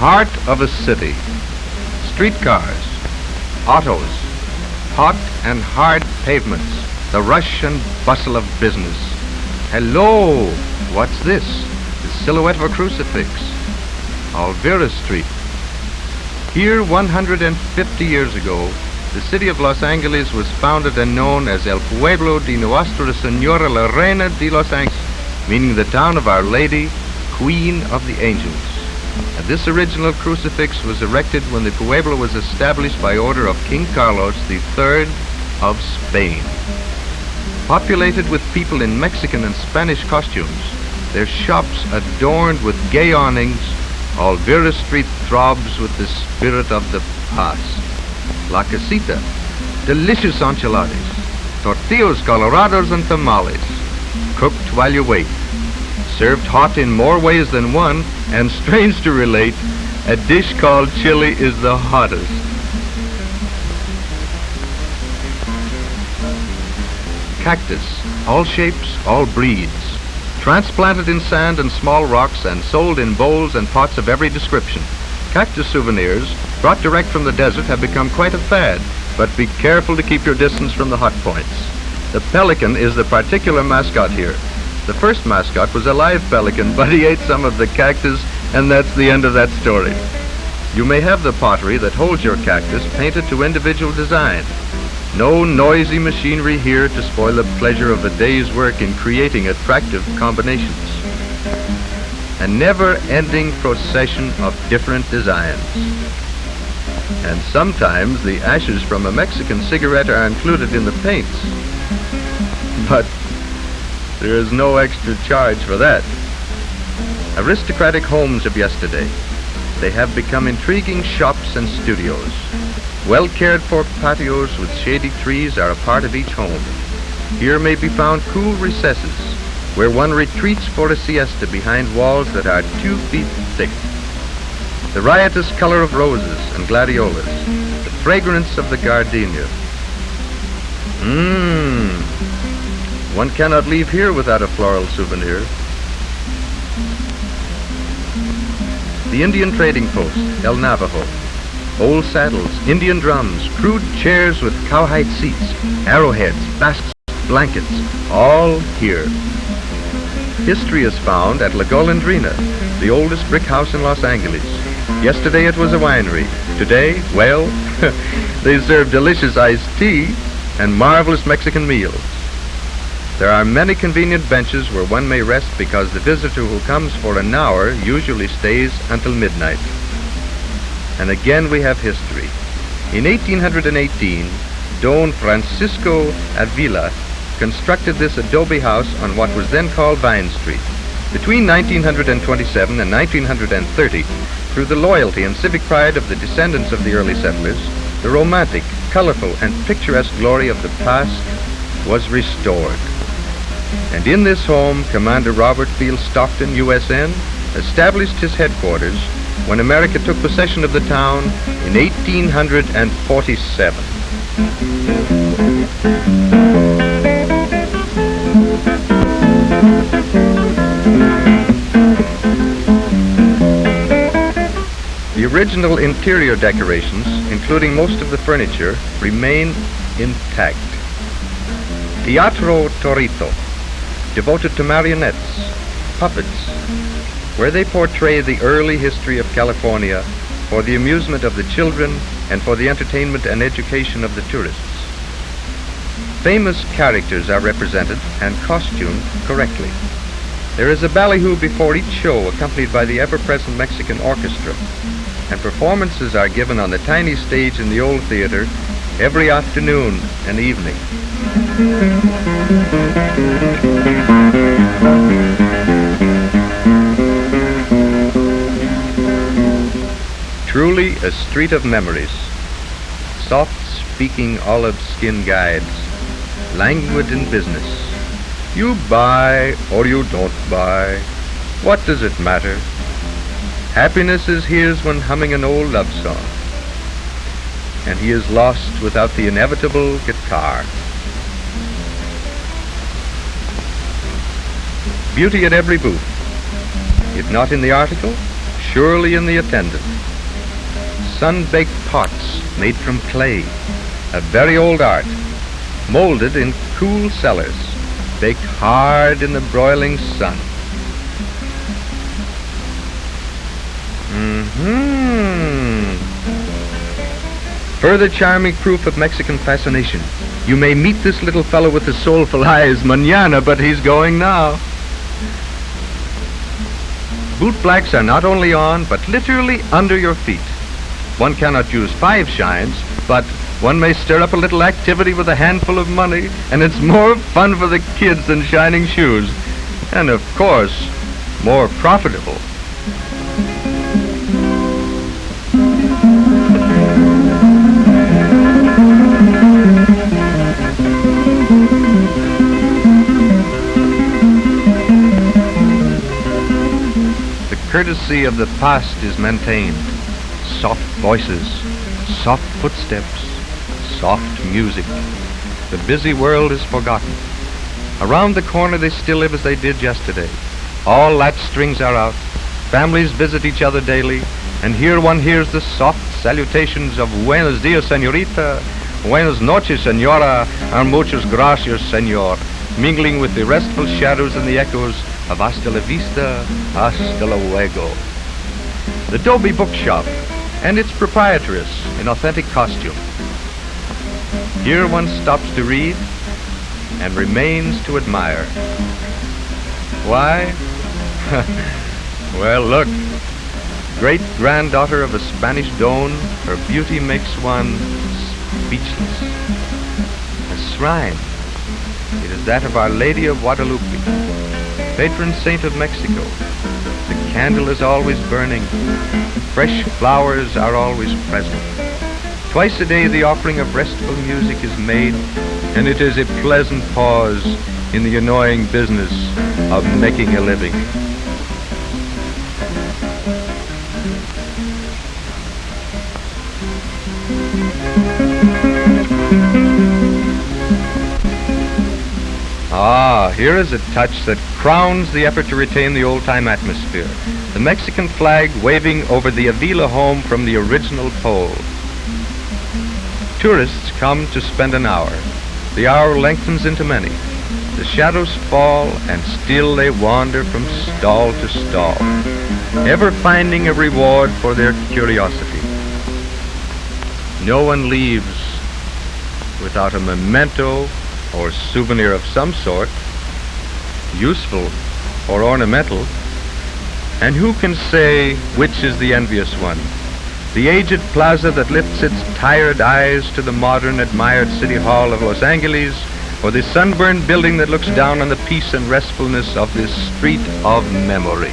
heart of a city. Streetcars, autos, hot and hard pavements, the rush and bustle of business. Hello, what's this? The silhouette of a crucifix. Olvera Street. Here, 150 years ago, the city of Los Angeles was founded and known as El Pueblo de Nuestra Señora la Reina de Los Angeles, meaning the town of Our Lady, Queen of the Angels. And this original crucifix was erected when the Pueblo was established by order of King Carlos III of Spain. Populated with people in Mexican and Spanish costumes, their shops adorned with gay awnings, Olvera Street throbs with the spirit of the past. La Casita, delicious enchiladas, tortillas colorados and tamales, cooked while you wait. Served hot in more ways than one, and strange to relate, a dish called chili is the hottest. Cactus, all shapes, all breeds, transplanted in sand and small rocks and sold in bowls and pots of every description. Cactus souvenirs, brought direct from the desert, have become quite a fad, but be careful to keep your distance from the hot points. The pelican is the particular mascot here. The first mascot was a live pelican, but he ate some of the cactus, and that's the end of that story. You may have the pottery that holds your cactus painted to individual design. No noisy machinery here to spoil the pleasure of a day's work in creating attractive combinations. A never-ending procession of different designs. And sometimes the ashes from a Mexican cigarette are included in the paints. But there is no extra charge for that. Aristocratic homes of yesterday, they have become intriguing shops and studios. Well cared for patios with shady trees are a part of each home. Here may be found cool recesses where one retreats for a siesta behind walls that are 2 feet thick. The riotous color of roses and gladiolas, the fragrance of the gardenia. One cannot leave here without a floral souvenir. The Indian trading post, El Navajo. Old saddles, Indian drums, crude chairs with cowhide seats, arrowheads, baskets, blankets, all here. History is found at La Golondrina, the oldest brick house in Los Angeles. Yesterday it was a winery. Today, well, they serve delicious iced tea and marvelous Mexican meals. There are many convenient benches where one may rest because the visitor who comes for an hour usually stays until midnight. And again we have history. In 1818, Don Francisco Avila constructed this adobe house on what was then called Vine Street. Between 1927 and 1930, through the loyalty and civic pride of the descendants of the early settlers, the romantic, colorful, and picturesque glory of the past was restored. And in this home, Commander Robert Field Stockton, USN, established his headquarters when America took possession of the town in 1847. The original interior decorations, including most of the furniture, remain intact. Teatro Torito, devoted to marionettes, puppets, where they portray the early history of California for the amusement of the children and for the entertainment and education of the tourists. Famous characters are represented and costumed correctly. There is a ballyhoo before each show accompanied by the ever-present Mexican orchestra, and performances are given on the tiny stage in the old theater every afternoon and evening. Truly a street of memories. Soft-speaking olive-skin guides, languid in business. You buy or you don't buy. What does it matter? Happiness is his when humming an old love song, and he is lost without the inevitable guitar. Beauty at every booth. If not in the article, surely in the attendant. sun-baked pots made from clay, a very old art, molded in cool cellars, baked hard in the broiling sun. Further charming proof of Mexican fascination. You may meet this little fellow with the soulful eyes mañana, but he's going now. Boot blacks are not only on, but literally under your feet. One cannot use 5 shines, but one may stir up a little activity with a handful of money, and it's more fun for the kids than shining shoes. And of course, more profitable. The courtesy of the past is maintained. Soft voices, soft footsteps, soft music. The busy world is forgotten. Around the corner they still live as they did yesterday. All latch strings are out. Families visit each other daily, and here one hears the soft salutations of Buenos dias, señorita, Buenas noches, señora, and muchas gracias, señor, mingling with the restful shadows and the echoes of hasta la vista, hasta luego. The Adobe bookshop and its proprietress in authentic costume. Here one stops to read and remains to admire. Why? Well, look. Great-granddaughter of a Spanish don, her beauty makes one speechless. A shrine. It is that of Our Lady of Guadalupe, patron saint of Mexico. The candle is always burning. Fresh flowers are always present. Twice a day the offering of restful music is made, and it is a pleasant pause in the annoying business of making a living. Ah, here is a touch that crowns the effort to retain the old-time atmosphere. The Mexican flag waving over the Avila home from the original pole. Tourists come to spend an hour. The hour lengthens into many. The shadows fall, and still they wander from stall to stall, ever finding a reward for their curiosity. No one leaves without a memento or souvenir of some sort, useful or ornamental. And who can say which is the envious one? The aged plaza that lifts its tired eyes to the modern, admired City Hall of Los Angeles, or the sunburned building that looks down on the peace and restfulness of this street of memory?